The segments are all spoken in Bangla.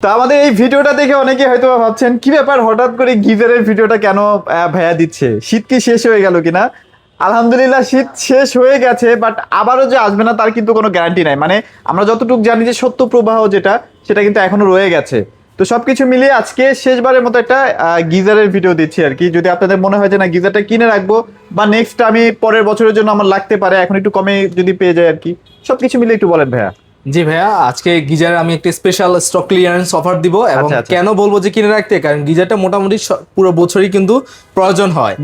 তো আমাদের এই ভিডিওটা দেখে অনেকে হয়তো ভাবছেন কি ব্যাপার হঠাৎ করে গিজারের ভিডিওটা কেন ভাইয়া দিচ্ছে, শীত কি শেষ হয়ে গেল কিনা। আলহামদুলিল্লাহ শীত শেষ হয়ে গেছে, বাট আবারও যে আসবে না তার কিন্তু কোনো গ্যারান্টি নাই। মানে আমরা যতটুকু জানি যে সত্য প্রবাহ যেটা সেটা কিন্তু এখনো রয়ে গেছে। তো সবকিছু মিলিয়ে আজকে শেষবারের মতো একটা গিজারের ভিডিও দিচ্ছি আর কি। যদি আপনাদের মনে হয় যে না গিজারটা কিনে রাখবো বা নেক্সট আমি পরের বছরের জন্য আমার লাগতে পারে, এখন একটু কমে যদি পেয়ে যায় আর কি, সবকিছু মিলে একটু বলেন ভাইয়া। জি ভাইয়া, আজকে গিজার আমি একটা স্পেশাল স্টক ক্লিয়ারেন্স অফার দিব এবং আচ্ছা, আচ্ছা। কেন বলবো যে কিনে রাখতে, কারণ গিজারটা মোটামুটি পুরো বছরই কিন্তু প্রয়োজন হয়।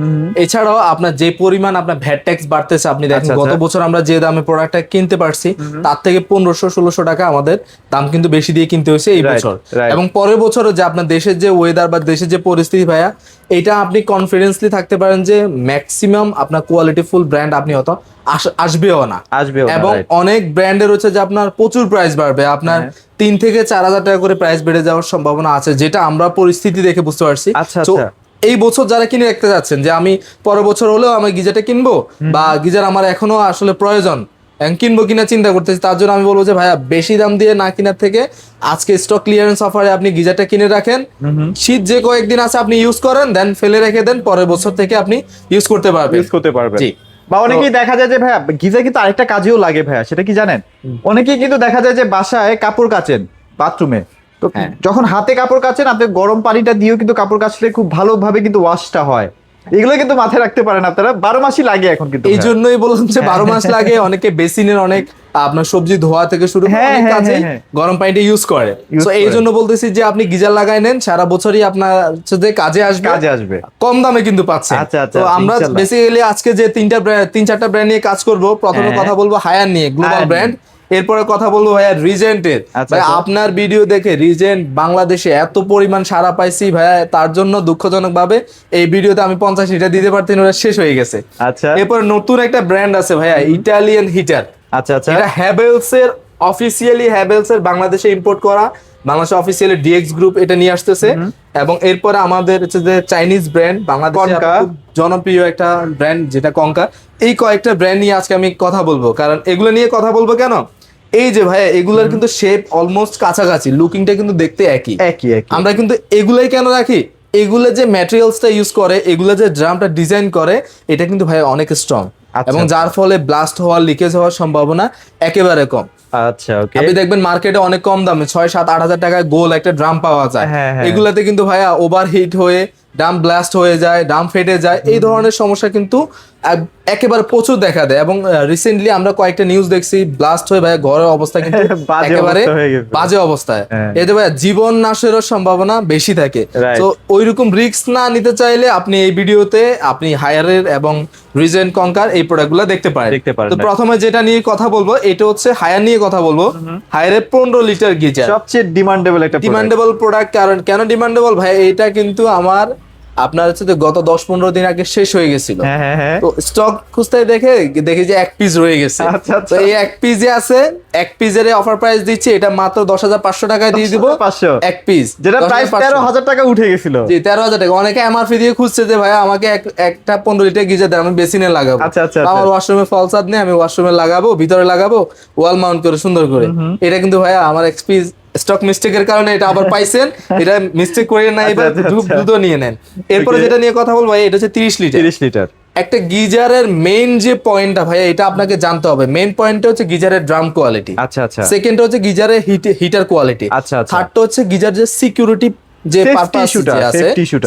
এছাড়াও আপনার যে পরিমাণ আপনার ভ্যাট ট্যাক্স বাড়তেছে, আপনি দেখেন আচ্ছা, গত আচ্ছা। বছর আমরা যে দামে প্রোডাক্টটা কিনতে পারছি তার থেকে 1500-1600 টাকা আমাদের দাম কিন্তু বেশি দিয়ে কিনতে হয়েছে এই Right, বছর। right. এবং পরের বছরও যে আপনার দেশের যে ওয়েদার বা দেশের যে পরিস্থিতি ভাইয়া, এটা আপনি কনফিডেন্সলি থাকতে পারেন যে ম্যাক্সিমাম আপনার কোয়ালিটিফুল ব্র্যান্ড আপনি হয়তো আসবেও না। এবং অনেক ব্র্যান্ডের হচ্ছে যে আপনার প্রচুর প্রাইস বাড়বে, আপনার 3 থেকে 4000 টাকা করে প্রাইস বেড়ে যাওয়ার সম্ভাবনা আছে, যেটা আমরা পরিস্থিতি দেখে বুঝতে পারছি। আচ্ছা, তো আচ্ছা। এই বছর যারা কিনে রাখতে যাচ্ছেন যে আমি পরের বছর হলেও আমি গিজারটা কিনবো বা গিজার আমার এখনো আসলে প্রয়োজন, কিনবো কিনা চিন্তা করতেছি, তার জন্য আমি বলবো যে ভাইয়া বেশি দাম দিয়ে না কেনার থেকে আজকে স্টক ক্লিয়ারেন্স অফারে আপনি গিজারটা কিনে রাখেন। শীত যে কয়েকদিন আছে আপনি ইউজ করেন, দেন ফেলে রেখে দেন, পরের বছর থেকে আপনি ইউজ করতে পারবেন। জি। বা অনেকেই দেখা যায় যে ভাইয়া গিজার কিন্তু আরেকটা কাজেও লাগে ভাইয়া, সেটা কি জানেন? অনেকেই কিন্তু দেখা যায় যে বাসায় কাপড় কাচেন বাথরুমে, তো হ্যাঁ। যখন হাতে কাপড় কাচেন আপনি গরম পানিটা দিয়েও কিন্তু কাপড় কাচলে খুব ভালোভাবে কিন্তু ওয়াশটা হয়। এগুলো কিন্তু মাথায় রাখতে পারেন আপনারা, 12 মাসই লাগে এখন কিন্তু এই জন্যই বললাম যে 12 মাস লাগে। অনেকে বেসিনের অনেক আপনার সবজি ধোয়া থেকে শুরু করে অনেক কাজে গরম পানিটা ইউজ করে। তো এই জন্য বলতেছি যে আপনি গিজার লাগাই নেন, সারা বছরই আপনার হচ্ছে কাজে আসবে, কম দামে কিন্তু পাচ্ছেন। তো আমরা বেসিক্যালি আজকে যে 3-4টা ব্র্যান্ড নিয়ে কাজ করব। প্রথমে কথা বলবো হায়ার নিয়ে, গ্লোবাল ব্র্যান্ড। এরপরে কথা বলবো ভাইয়া রিজেন্টের। ভাই আপনার ভিডিও দেখে রিজেন্ট বাংলাদেশে এত পরিমাণ সাড়া পাইছি ভাইয়া, তার জন্য দুঃখজনক ভাবে এই ভিডিওতে আমি 50 লিটার দিতে পারতেন, ওটা শেষ হয়ে গেছে। আচ্ছা। এরপর নতুন একটা ব্র্যান্ড আছে ভাইয়া, ইটালিয়ান হিটার। আচ্ছা, আচ্ছা। এটা হ্যাভেলস এর অফিসিয়ালি বাংলাদেশে ইম্পোর্ট করা, বাংলাদেশে অফিসিয়ালি ডিএক্স গ্রুপ এটা নিয়ে আসতেছে। এবং এরপরে আমাদের হচ্ছে যে চাইনিজ ব্র্যান্ড, বাংলাদেশে খুব জনপ্রিয় একটা ব্র্যান্ড যেটা কঙ্কা। এই কয়েকটা ব্র্যান্ড নিয়ে আজকে আমি কথা বলবো। কারণ এগুলো নিয়ে কথা বলবো কেন, এই যে ভাইয়া এগুলোর কিন্তু শেপ অলমোস্ট কাছাকাছি, লুকিংটা কিন্তু দেখতে একই। আমরা কিন্তু এগুলাই কেন রাখি, এগুলো যে ম্যাটেরিয়ালসটা ইউজ করে, এগুলো যে ড্রামটা ডিজাইন করে, এটা কিন্তু ভাই অনেক স্ট্রং এবং যার ফলে ব্লাস্ট হওয়ার, লিকেজ হওয়ার সম্ভাবনা একেবারে কম। আচ্ছা, ওকে। আপনি দেখবেন মার্কেটে অনেক কম দামে 6-7-8 হাজার টাকায় গোল একটা ড্রাম পাওয়া যায়। এগুলাতে কিন্তু ভাইয়া ওভারহিট হয়ে ড্রাম ব্লাস্ট হয়ে যায়, ড্রাম ফেটে যায়, এই ধরনের সমস্যা কিন্তু একেবারে প্রচুর দেখা দেয়। এবং রিসেন্টলি আমরা কয়েকটা নিউজ দেখছি, ব্লাস্ট হয়ে ভাইয়া ঘরের অবস্থা কিন্তু একেবারে বাজে অবস্থায়, এতে ভাইয়া জীবন নাশেরও সম্ভাবনা বেশি থাকে। তো ওইরকম রিস্ক না নিতে চাইলে আপনি এই ভিডিওতে আপনি হায়ারের এবং রিজেন্ট কঙ্কার এই প্রোডাক্টগুলো দেখতে পারেন। তো প্রথমে যেটা নিয়ে কথা বলবো এটা হচ্ছে হায়ার নিয়ে কথা বলবো। হায়ারের 15 লিটার গিজার সবচেয়ে ডিমান্ডেবল প্রোডাক্ট। কারণ কেন ডিমান্ডেবল ভাই, এটা কিন্তু আমার আপনার হচ্ছে গত 10-15 দিন আগে শেষ হয়ে গেছিল। তো স্টক খুঁজতে দেখি যে এক পিস রয়ে গেছে। তো এই এক পিসে আছে, এক পিসের অফার প্রাইস দিচ্ছি, এটা মাত্র 10,500 টাকায় দিয়ে দিব এক পিস, যেটা প্রাইস 13,000 টাকা উঠে গেছিল। জি, 13,000 টাকা। অনেকে এমআরপি দিয়ে খুঁজছে যে ভাই আমাকে একটা 15 লিটার গিজার দেন, আমি বেসিনে লাগাবো। আমার ওয়াশরুমে ফলসাদ নেই, আমি ওয়াশরুমে লাগাবো, ভিতরে লাগাবো, ওয়াল মাউন্ট করে সুন্দর করে। এটা কিন্তু ভাইয়া আমার এক্সপিস স্টক মিস্টেকের কারণে এটা আবার পাইছেন, এটা মিস্টেক করে না, এবার দ্রুত নিয়ে নেন। এরপরে যেটা নিয়ে কথা বলবো এটা হচ্ছে 30 লিটার। একটা গিজারের মেইন যে পয়েন্টটা ভাইয়া, এটা আপনাকে জানতে হবে। মেইন পয়েন্টটা হচ্ছে গিজারের ড্রাম কোয়ালিটি। আচ্ছা, আচ্ছা। সেকেন্ডটা হচ্ছে গিজারের হিটার কোয়ালিটি। আচ্ছা, আচ্ছা। থার্ডটা হচ্ছে গিজার যে সিকিউরিটি যে পারপাস আছে,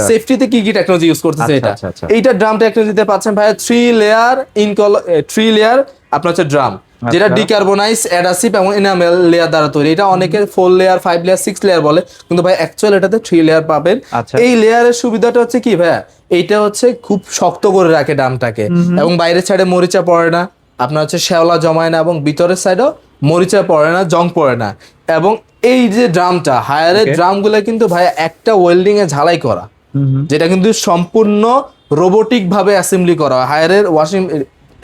সেফটিতে কি কি টেকনোলজি ইউজ করতেছে এটা। এইটা ড্রাম টেকনোলজিতে পাচ্ছেন ভাইয়া 3 লেয়ার আপনার হচ্ছে ড্রাম, যেটা ডিকার্বনাইজ অ্যাডাসিভ এবং এনামেল লেয়ার দ্বারা তৈরি। এটা অনেকে 4 লেয়ার 5 লেয়ার 6 লেয়ার বলে, কিন্তু ভাই অ্যাকচুয়ালি এটাতে 3 লেয়ার পাবেন। এই লেয়ারের সুবিধাটা হচ্ছে কি ভাইয়া, এইটা হচ্ছে খুব শক্ত করে রাখে ড্রামটাকে, এবং বাইরের সাইডে মরিচা পড়ে না, আপনার হচ্ছে শ্যাওলা জমায় না, এবং ভিতরের সাইডেও মরিচা পড়ে না, জং পড়ে না। এবং এই যে ড্রামটা, হায়ারের ড্রামগুলো কিন্তু ভাই একটা ওয়েল্ডিং এ ঝালাই করা, যেটা কিন্তু সম্পূর্ণ রোবোটিক ভাবে অ্যাসেম্বলি করা হয়। হায়ারের ওয়াশিং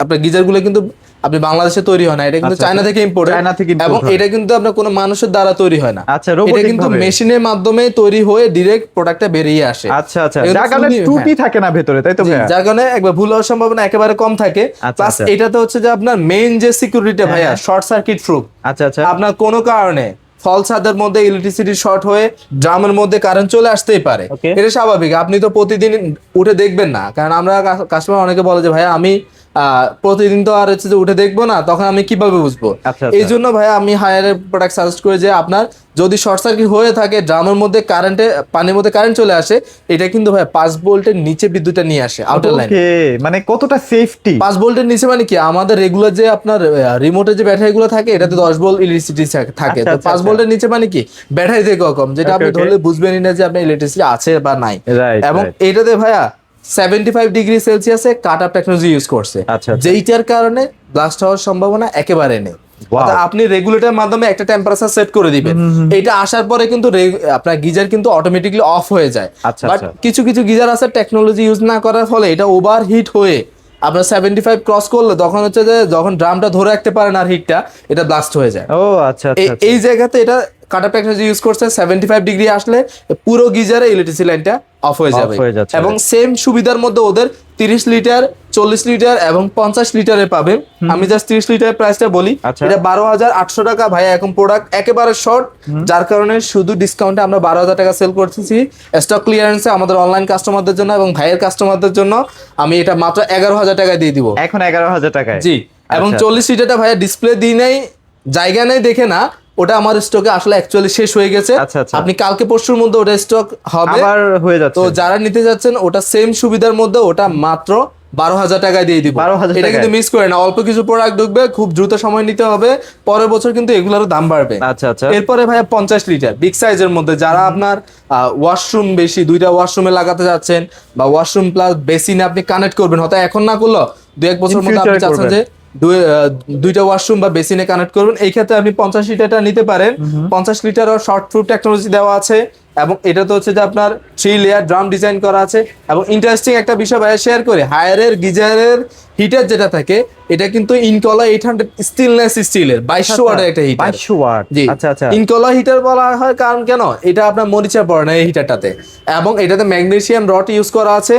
আপনার গিজারগুলো কিন্তু আপনি বাংলাদেশে তৈরি হয় না, এটা কিন্তু চায়না থেকে ইম্পোর্ট, এবং এটা কিন্তু আপনার কোনো মানুষের দ্বারা তৈরি হয় না। এটা কিন্তু মেশিনের মাধ্যমে তৈরি হয়ে ডাইরেক্ট প্রোডাক্টটা বেরিয়ে আসে। আচ্ছা, আচ্ছা। যার কারণে ত্রুটি থাকে না ভেতরে, তাই তো ভাইয়া? যার কারণে একবার ভুল হওয়ার সম্ভাবনা একেবারে কম থাকে। প্লাস এটাতে হচ্ছে যে আপনার মেইন যে সিকিউরিটি ভাইয়া, শর্ট সার্কিট প্রুফ। আচ্ছা, আচ্ছা। আপনার কোনো কারণে ফল ছাদের মধ্যে ইলেকট্রিসিটি শর্ট হয়ে ড্রামের মধ্যে কারেন্ট চলে আসতেই পারে। এটা স্বাভাবিক, আপনি তো প্রতিদিন উঠে দেখবেন না, কারণ আমরা কাস্টমার অনেকে বলে যে ভাই আমি প্রতিদিন তো আর হচ্ছে যে উঠে দেখবো না, তখন আমি কিভাবে বুঝবো? এই জন্য ভাই আমি হায়ারের প্রোডাক্ট সাজেস্ট করি যে আপনার যদি শর্ট সার্কিট হয়ে থাকে, ড্রামের মধ্যে পানির মধ্যে কারেন্ট চলে আসে, এটা কিন্তু ভাই 5 ভোল্টের নিচে বিদ্যুৎটা নিয়ে আসে আউটার লাইন। মানে কতটা সেফটি 5 ভোল্টের নিচে মানে কি, আমাদের রেগুলার যে আপনার রিমোটের যে ব্যাটারি গুলো থাকে এটাতে 10 ভোল্ট ইলেকট্রিসিটি থাকে, তো 5 ভোল্টের নিচে মানে কি ব্যাটারি থেকে কম, যেটা আপনি ধরলে বুঝবেনই না যে আপনার ইলেকট্রিসিটি আছে বা নাই। এবং এটাতে ভাইয়া 75 ডিগ্রি সেলসিয়াসে কাট আপ টেকনোলজি ইউজ করছে, যেইটার কারণে ব্লাস্ট হওয়ার সম্ভাবনা একেবারে নেই। আপনি রেগুলেটরের মাধ্যমে একটা টেম্পারেচার সেট করে দিবেন, এটা আসার পরে কিন্তু আপনার গিজার কিন্তু অটোমেটিকলি অফ হয়ে যায়। বাট কিছু কিছু গিজার আছে টেকনোলজি ইউজ না করার ফলে এটা ওভার হিট হয়ে আপনার 75 ক্রস করলে তখন হচ্ছে যে যখন ড্রামটা ধরে রাখতে পারে না আর হিটটা, এটা ব্লাস্ট হয়ে যায়। ও আচ্ছা, এই জায়গাতে এটা কাট আপ টেকনোলজি ইউজ করছে। 75 ডিগ্রি আসলে পুরো গিজারে ইলেকট্রিসিটি লাইনটা অফ হয়ে যাবে। এবং সেম সুবিধার মধ্যে ওদের 30 লিটার, 40 লিটার এবং 50 লিটারে পাবেন। আমি জাস্ট 30 লিটারের প্রাইসটা বলি, এটা 12,800 টাকা। ভাই এখন প্রোডাক্ট একেবারে শর্ট, যার কারণে শুধু ডিসকাউন্টে আমরা 12,000 টাকা সেল করতেছি স্টক ক্লিয়ারেন্সে আমাদের অনলাইন কাস্টমারদের জন্য এবং ভাইয়ের কাস্টমারদের জন্য আমি এটা মাত্র 11,000 টাকায় দিয়ে দিব এখন। 11,000 টাকায় জি। এবং 40 লিটারটা ভাইয়া ডিসপ্লে দিই নাই, জায়গা নেই দেখে না, ওটা আমার স্টকে আসলে অ্যাকচুয়ালি শেষ হয়ে গেছে। আপনি কালকে পরশুর মধ্যে ওটা স্টক হবে, আবার হয়ে যাচ্ছে। তো যারা নিতে যাচ্ছেন ওটা সেম সুবিধার মধ্যে ওটা মাত্র 12,000 টাকায় দিয়ে দিব। এটা কিন্তু মিস করে না, অল্প কিছু প্রোডাক্ট ঢুকবে, খুব দ্রুত সময় নিতে হবে, পরের বছর কিন্তু এগুলোর দাম বাড়বে। এরপরে ভাইয়া 50 লিটার বিগ সাইজের মধ্যে যারা আপনার ওয়াশরুম বেশি, 2টা ওয়াশরুমে লাগাতে যাচ্ছেন বা ওয়াশরুম প্লাস বেসিনে আপনি কানেক্ট করবেন, হয়তো এখন না করলেও 2-1 বছর মধ্যে আপনি চাচ্ছেন যে 2টা ওয়াশরুম বা বেসিনে কানেক্ট করবেন, এই ক্ষেত্রে আপনি 50 লিটারটা নিতে পারেন। 50 লিটার শর্ট প্রুফ টেকনোলজি দেওয়া আছে এবং এটা তো হচ্ছে যে আপনার 3 লেয়ার ড্রাম ডিজাইন করা আছে। এবং ইন্টারেস্টিং একটা বিষয় ভাইয়া শেয়ার করে, হায়ারের গিজারের হিটার যেটা থাকে এটা কিন্তু ইনকলা 800 স্টেনলেস স্টিলের 2200 ওয়াটের একটা হিটার। 2200 ওয়াট, জি। ইনকলা হিটার বলা হয় কারণ কেন, এটা আপনার মরিচা পড়ে না এই হিটারটাতে, এবং এটাতে ম্যাগনেসিয়াম রড ইউজ করা আছে,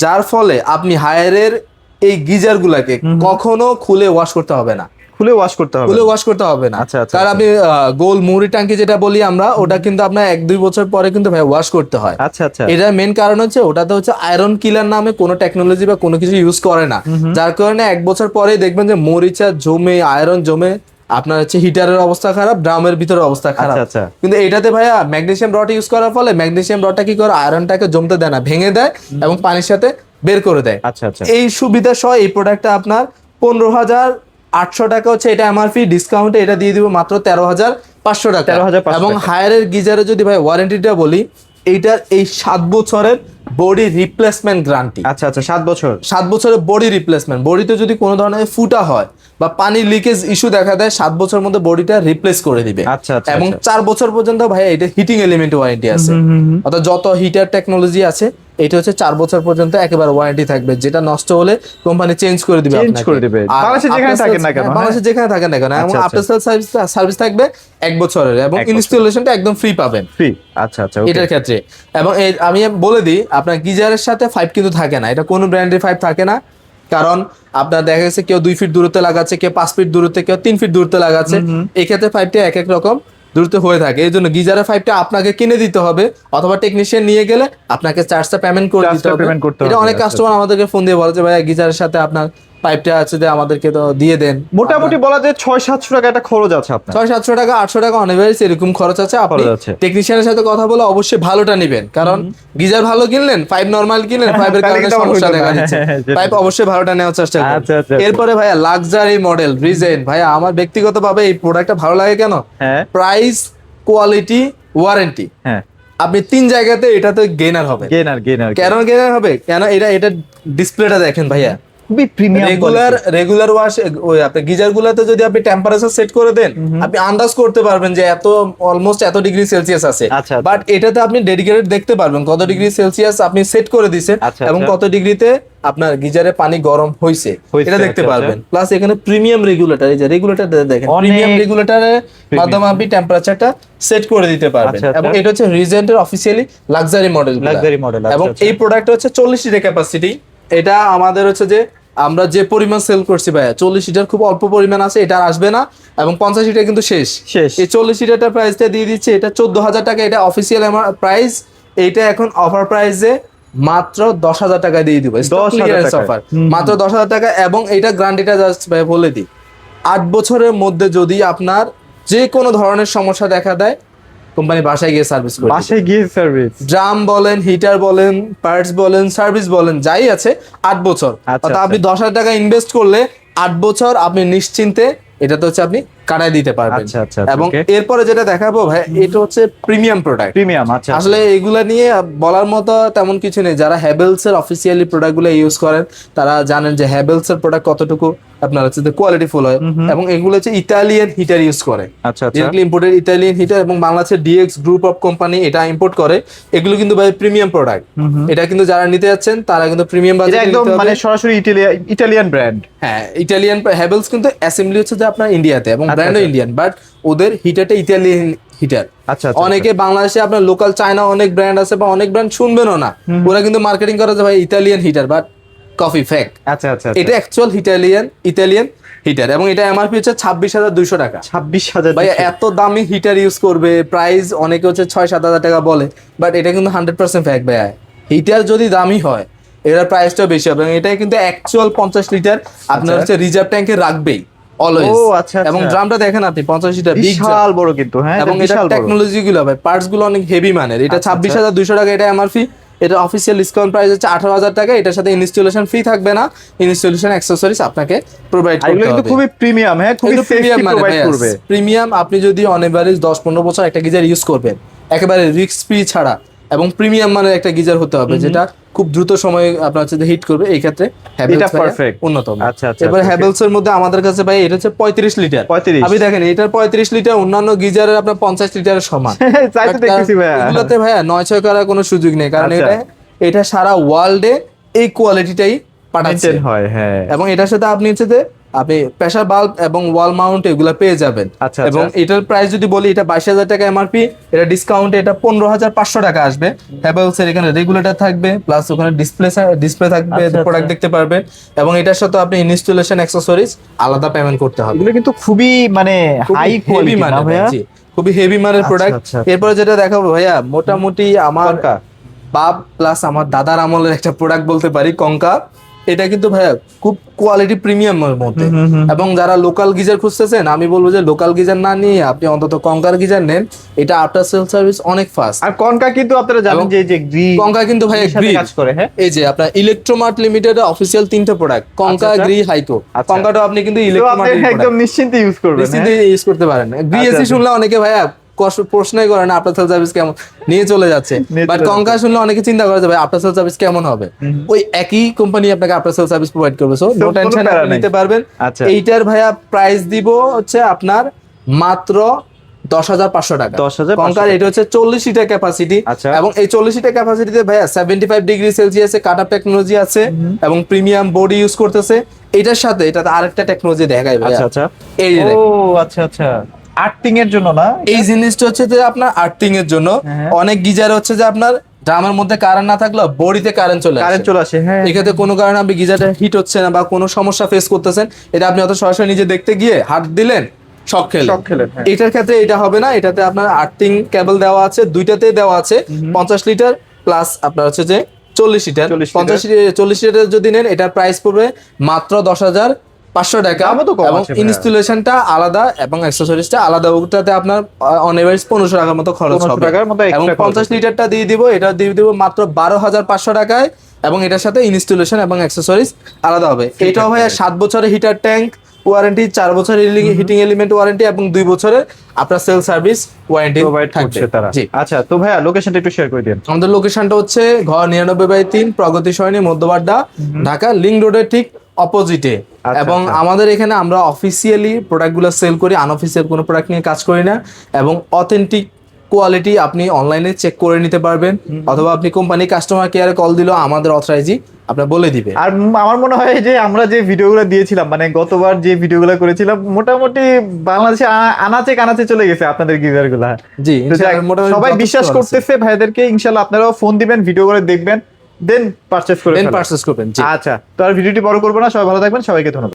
যার ফলে আপনি হায়ারের এই গিজার গুলাকে কখনো খুলে ওয়াশ করতে হবে না। খুলে ওয়াশ করতে হবে না। কারণ আপনি গোল মুড়ি ট্যাঙ্কি যেটা বলি আমরা, ওটা কিন্তু আপনার 1-2 বছর পরে কিন্তু ভাই ওয়াশ করতে হয়। এটার মেন কারণ হচ্ছে ওটাতে হচ্ছে আয়রন কিলার নামে কোনো টেকনোলজি বা কোনো কিছু ইউজ করে না, যার কারণে 1 বছর পরেই দেখবেন যে মরিচা জমে, আয়রন জমে আপনার হচ্ছে হিটারের অবস্থা খারাপ, ড্রামের ভিতরের অবস্থা খারাপ। কিন্তু এটাতে ভাইয়া ম্যাগনেসিয়াম রড ইউজ করার ফলে ম্যাগনেসিয়াম রডটা কি করে, আয়রনটাকে জমতে দেয় না, ভেঙে দেয় এবং পানির সাথে বের করে দেয়। এই সুবিধা সহ এই প্রোডাক্টটা আপনার 15,800 টাকা হচ্ছে এটা এমআরপি, ডিসকাউন্টে এটা দিয়ে দিব মাত্র 13,500 টাকা। এবং হায়ারের গিজারে যদি ভাই ওয়ারেন্টিটা বলি, এইটার এই 7 বছরের বডি রিপ্লেসমেন্ট গ্যারান্টি। 7 বছরের বডি রিপ্লেসমেন্ট। বডিতে যদি কোনো ধরনের ফুটা হয় বা পানির লিকেজ ইস্যু দেখা দেয়, 7 বছর মধ্যে বডিটা রিপ্লেস করে দিবে। এবং 4 বছর পর্যন্ত ভাই এটা হিটিং এলিমেন্ট ওয়ারেন্টি আছে, অর্থাৎ যত হিটার টেকনোলজি আছে এটা হচ্ছে 4 বছর পর্যন্ত একেবারে ওয়ারেন্টি থাকবে, যেটা নষ্ট হলে কোম্পানি চেঞ্জ করে দিবে আপনাকে। বাংলাদেশে যেখানে থাকেন না কেন, এবং আফটার সেল সার্ভিস থাকবে 1 বছরের, এবং ইনস্টলেশনটা একদম ফ্রি পাবেন এটার ক্ষেত্রে। এবং আমি বলে দিই, আপনার গিজারের সাথে 5 কিন্তু থাকে না, এটা কোনো ব্র্যান্ডের 5 থাকে না, কারণ আপনার দেখা গেছে কেউ 2 ফিট দূরত্বে লাগাচ্ছে, কেউ 5 ফিট দূরত্বে, কেউ 3 ফিট দূরত্বে লাগাচ্ছে, এই ক্ষেত্রে 5টা এক এক রকম দূরত্ব হয়ে থাকে। এই জন্য গিজারের 5টা আপনাকে কিনে দিতে হবে, অথবা টেকনিশিয়ান নিয়ে গেলে আপনাকে চার্জটা পেমেন্ট করে দিতে হবে। এটা অনেক কাস্টমার আমাদেরকে ফোন দিয়ে বলে যে ভাই গিজারের সাথে আপনার পাইপটা আছে যে আমাদেরকে তো দিয়ে দেন। মোটামুটি বলা যায় 600-700 টাকা একটা খরচ আছে আপনার। 600-700 টাকা, 800 টাকা অনেভারেজ এরকম খরচ আছে। আপনি টেকনিশিয়ানের সাথে কথা বলে অবশ্যই ভালোটা নেবেন, কারণ গিজার ভালো কিনলেন, পাইপ নরমাল কিনলেন, পাইপের কারণে সমস্যা দেখা দিচ্ছে, পাইপ অবশ্যই ভালোটা নেওয়ার চেষ্টা করুন। এরপরে ভাইয়া লাক্সারি মডেল রিজেন, ভাইয়া আমার ব্যক্তিগতভাবে এই প্রোডাক্টটা ভালো লাগে কেন, প্রাইস, কোয়ালিটি, ওয়ারেন্টি, আপনি 3 জায়গাতে এটাতে গেইনার হবে। কেন গেইনার হবে, কেন এটা ডিসপ্লেটা দেখেন ভাইয়া, খুবই প্রিমিয়াম রেগুলার ওয়াশ। ওই আপনি গিজার গুলাতে যদি আপনি টেম্পারেচার সেট করে দেন, আপনি আন্দাজ করতে পারবেন যে অলমোস্ট এত ডিগ্রি সেলসিয়াস আছে, বাট এটাতে আপনি ডেডিকেটেড দেখতে পারবেন কত ডিগ্রি সেলসিয়াস আপনি সেট করে দিয়েছেন এবং কত ডিগ্রিতে আপনার গিজারে পানি গরম হয়েছে এটা দেখতে পারবেন। প্লাস এখানে প্রিমিয়াম রেগুলেটর, এই যে রেগুলেটর দেখেন, প্রিমিয়াম রেগুলেটরের মাধ্যমে আপনি টেম্পারেচারটা সেট করে দিতে পারবেন। এবং এটা হচ্ছে রিজেন্টের অফিসিয়ালি লাক্সারি মডেল। এবং এই প্রোডাক্ট হচ্ছে 40 লিটার ক্যাপাসিটি। এটা আমাদের হচ্ছে যে আমরা যে পরিমাণ সেল করছি ভাইয়া 40 লিটার খুব অল্প পরিমাণ আছে, এটা আর আসবে না, এবং 50 লিটার কিন্তু শেষ। এই 40 লিটারটার প্রাইসটা দিয়ে দিচ্ছে, এটা 14,000 টাকা, এটা অফিসিয়াল আমার প্রাইস। এইটা এখন অফার প্রাইসে মাত্র 10,000 টাকা দিয়ে দিব, 10,000 অফার, মাত্র 10,000 টাকা। এবং এটা গ্যারান্টিটা জাস্ট ভাই বলে দিই, 8 বছরের মধ্যে যদি আপনার যে কোনো ধরনের সমস্যা দেখা দেয়, কোম্পানি বাসায় গিয়ে সার্ভিস করে, বাসায় গিয়ে সার্ভিস, ড্রাম বলেন, হিটার বলেন, পার্টস বলেন, সার্ভিস বলেন, যাই আছে 8 বছর। অর্থাৎ আপনি 10,000 টাকা ইনভেস্ট করলে 8 বছর আপনি নিশ্চিন্তে এটা তো হচ্ছে আপনি কাটায় দিতে পারবেন। এবং এরপরে যেটা দেখাবো ভাই, এটা হচ্ছে প্রিমিয়াম প্রোডাক্ট। প্রিমিয়াম, আচ্ছা। আসলে এগুলা নিয়ে বলার মতো তেমন কিছু নেই। যারা হ্যাভেলস এর অফিসিয়ালি প্রোডাক্টগুলো ইউজ করেন তারা জানেন যে হ্যাভেলস এর প্রোডাক্ট কতটুকু আপনার হচ্ছে কোয়ালিটিফুল হয়। এবং এগুলো হচ্ছে ইতালিয়ান হিটার ইউজ করে, ডিরেক্টলি ইম্পোর্টেড ইতালিয়ান হিটার, এবং বাংলাদেশের ডিএক্স গ্রুপ অফ কোম্পানি এটা ইম্পোর্ট করে। এগুলো কিন্তু ভাই প্রিমিয়াম প্রোডাক্ট। এটা কিন্তু যারা নিতে যাচ্ছেন তারা কিন্তু প্রিমিয়াম বাজেটে নিতে হবে, মানে সরাসরি ইটালিয়ান ব্র্যান্ড। হ্যাঁ, ইটালিয়ান। হ্যাভেলস কিন্তু অ্যাসেম্বলি হচ্ছে যে আপনার ইন্ডিয়াতে, এবং ব্র্যান্ডও ইন্ডিয়ান, বাট ওদের হিটারটা ইতালিয়ান হিটার। অনেকে বাংলাদেশে আপনার লোকাল চায়না অনেক ব্র্যান্ড আছে, বা অনেক ব্র্যান্ড শুনবেনও না, ওরা কিন্তু মার্কেটিং করে যে ভাই Italian heater, but coffee fake. এটা অ্যাকচুয়াল ইতালিয়ান হিটার, এবং এটা এমআরপি হচ্ছে 26,200 টাকা। 26,000 ভাই এত দামি হিটার ইউজ করবে, প্রাইস অনেকে হচ্ছে 6-7 হাজার টাকা বলে, বাট এটা কিন্তু 100% ফেক ভাই। হিটার যদি দামি হয় এটার প্রাইসটা বেশি হবে, এবং এটাই কিন্তু অ্যাকচুয়াল 50 লিটার আপনার হচ্ছে রিজার্ভ ট্যাঙ্কে রাখবেই অলওয়েজ। এবং ড্রামটা দেখেন আপনি 50 লিটার, বিশাল বড় কিন্তু। হ্যাঁ, এবং এটা টেকনোলজি গুলো ভাই, পার্টস গুলো অনেক হেভি মানের। এটা 26,200 টাকা এটা এমআরপি। এটা অফিসিয়াল ডিসকাউন্ট প্রাইস হচ্ছে 18,000 টাকা। এটার সাথে ইনস্টলেশন ফ্রি থাকবে না, ইনস্টলেশন অ্যাকসেসরিজ আপনাকে প্রোভাইড করতে হবে। এগুলো কিন্তু খুবই প্রিমিয়াম। হ্যাঁ, খুবই প্রিমিয়াম প্রোভাইড করবে। প্রিমিয়াম। আপনি যদি অন এভারেজ 10-15 বছর একটা গিজার ইউজ করবেন একেবারে রিস্ক ফ্রি ছাড়া, এবং প্রিমিয়াম মানের একটা গিজার হতে হবে যেটা খুব দ্রুত সময় আপনার হচ্ছে হিট করবে, এই ক্ষেত্রে হ্যাভেলস পারফেক্ট উন্নতম। এবার হ্যাভেলস এর মধ্যে আমাদের কাছে ভাই এটা হচ্ছে 35 লিটার। আপনি দেখেন এটার 35 লিটার, অন্যান্য গিজারের আপনার 50 লিটারের সমান। এগুলোতে ভাইয়া 9-6 করার কোনো সুযোগ নেই, কারণ এটা সারা ওয়ার্ল্ডে এই কোয়ালিটিটাই পাঠাচ্ছে হয়। হ্যাঁ, এবং এটার সাথে আপনি প্রেসার বাল্ব এবং ওয়াল মাউন্ট এগুলা পেয়ে যাবেন। এবং এটার প্রাইস যদি বলি, এটা 22,000 টাকা এমআরপি, এটা ডিসকাউন্টে এটা 15,500 টাকা আসবে। হ্যাভেলস এর এখানে রেগুলেটর থাকবে, প্লাস ওখানে ডিসপ্লে থাকবে, প্রোডাক্ট দেখতে পারবেন, এবং এটার সাথে আপনি ইনস্টলেশন অ্যাকসেসরিজ আলাদা পেমেন্ট করতে হবে। এগুলো কিন্তু খুবই মানে হাই কোয়ালিটি না ভাইয়া, খুবই হেভি মানের প্রোডাক্ট। এরপরে যেটা দেখাবো ভাইয়া, মোটামুটি আমার বাপ প্লাস আমার দাদার আমলের একটা প্রোডাক্ট বলতে পারি, কঙ্কা। এটা কিন্তু ভাইয়া খুব কোয়ালিটি প্রিমিয়ামের মধ্যে, এবং যারা লোকাল গিজার খুঁজতেছেন আমি বলবো যে লোকাল গিজার না নিয়ে আপনি অন্তত কঙ্কার গিজার নেন। এটা আফটার সেল সার্ভিস অনেক ফাস্ট। আর কঙ্কা কিন্তু আপনারা জানেন যে কঙ্কা কিন্তু ভাইয়া গ্রি কাজ করে। হ্যাঁ, এই যে আপনার ইলেকট্রোমার্ট লিমিটেডের অফিসিয়াল 3টে প্রোডাক্ট, কঙ্কা, গ্রি, হাইকো। কঙ্কাটাও আপনি কিন্তু ইলেকট্রোমার্ট একদম নিশ্চিন্তে ইউজ করবেন, নিশ্চিন্তে ইউজ করতে পারেন। গ্রি এসি শুনলে অনেকে ভাইয়া প্রশ্নই করে না আফটার সেল সার্ভিস কেমন, নিয়ে চলে যাচ্ছে। বাট কঙ্কা শুনলে অনেকে চিন্তা করে যে ভাই আফটার সেল সার্ভিস কেমন হবে। ওই একই কোম্পানি আপনাকে আফটার সেল সার্ভিস প্রোভাইড করবে, সো নো টেনশন, আপনি নিতে পারবেন। এইটার ভাইয়া প্রাইস দিব হচ্ছে আপনার মাত্র 10,500 টাকা। কঙ্কার এটা হচ্ছে 40 লিটার ক্যাপাসিটি, এবং এই 40 লিটার ক্যাপাসিটিতে ভাইয়া 75 ডিগ্রি সেলসিয়াসে কাট আপ টেকনোলজি আছে, এবং প্রিমিয়াম বডি ইউজ করতেছে। এটার সাথে এটাতে আরেকটা টেকনোলজি দেখাই ভাইয়া। এই যে আর্থিং এর জন্য না, এই জিনিসটা হচ্ছে যে আপনার আর্থিং এর জন্য। অনেক গিজার হচ্ছে যে আপনার ড্রামের মধ্যে কারেন্ট না থাকলেও বডিতে কারেন্ট চলে আসে। হ্যাঁ, এক্ষেত্রে কোনো কারণে আপনি গিজারটা হিট হচ্ছে না বা কোনো সমস্যা ফেস করতেছেন, এটা আপনি অত সরাসরি নিজে দেখতে গিয়ে হাত দিলেন, শক খেলেন। এটার ক্ষেত্রে এটা হবে না। এটাতে আপনার আর্থিং কেবল দেওয়া আছে, দুইটাতেই দেওয়া আছে। 50 লিটার প্লাস আপনার হচ্ছে যে 40 লিটার। 40 লিটার যদি নেন এটার প্রাইস পড়বে মাত্র 10,500 টাকা, এবং ইনস্টলেশনটা আলাদা এবং অ্যাকসেসরিজটা আলাদা। ওটাতে আপনার অন এভারেজ 1500 টাকার মতো খরচ হবে, এবং 50 লিটারটা দিয়ে দিব, এটা দিয়ে দিব মাত্র 12,500 টাকায়, এবং এটার সাথে ইনস্টলেশন এবং অ্যাকসেসরিজ আলাদা হবে। এটাও ভাইয়া 7 বছরের হিটার ট্যাঙ্ক ওয়ারেন্টি, 4 বছরের হিটিং এলিমেন্ট ওয়ারেন্টি, এবং 2 বছরের আপনার সেল সার্ভিস ওয়ারেন্টি থাকবে তারা। আচ্ছা, তো ভাইয়া লোকেশনটা একটু শেয়ার করে দিন। আমাদের লোকেশনটা হচ্ছে ঘর 99/3, প্রগতি সরণি, মধ্যবাড্ডা, ঢাকা, লিংক রোডের ঠিক অপোজিটে। এবং আমাদের এখানে আমরা অফিসিয়ালি প্রোডাক্টগুলো সেল করি, আনঅফিসিয়াল কোনো প্রোডাক্ট নিয়ে কাজ করি না। এবং অথেন্টিক কোয়ালিটি আপনি অনলাইনে চেক করে নিতে পারবেন, অথবা আপনি কোম্পানি কাস্টমার কেয়ারে কল দিলেও আমাদের অথরাইজি আপনার বলে দিবে। আর আমার মনে হয় যে আমরা যে ভিডিওগুলো দিয়েছিলাম, মানে গতবার যে ভিডিওগুলো করেছিলাম, মোটামুটি বাংলাদেশে আনাচে কানাচে চলে গেছে আপনাদের গিজারগুলা। জি, সবাই বিশ্বাস করতেছে ভাইদেরকে। ইনশাআল্লাহ আপনারাও ফোন দিবেন, ভিডিও করে দেখবেন, দেন পারচেজ করে দেন ফেলো। পারচেজ করবেন। জি আচ্ছা, তো আর ভিডিওটি বড় করবো না, সবাই ভালো থাকবেন, সবাইকে ধন্যবাদ।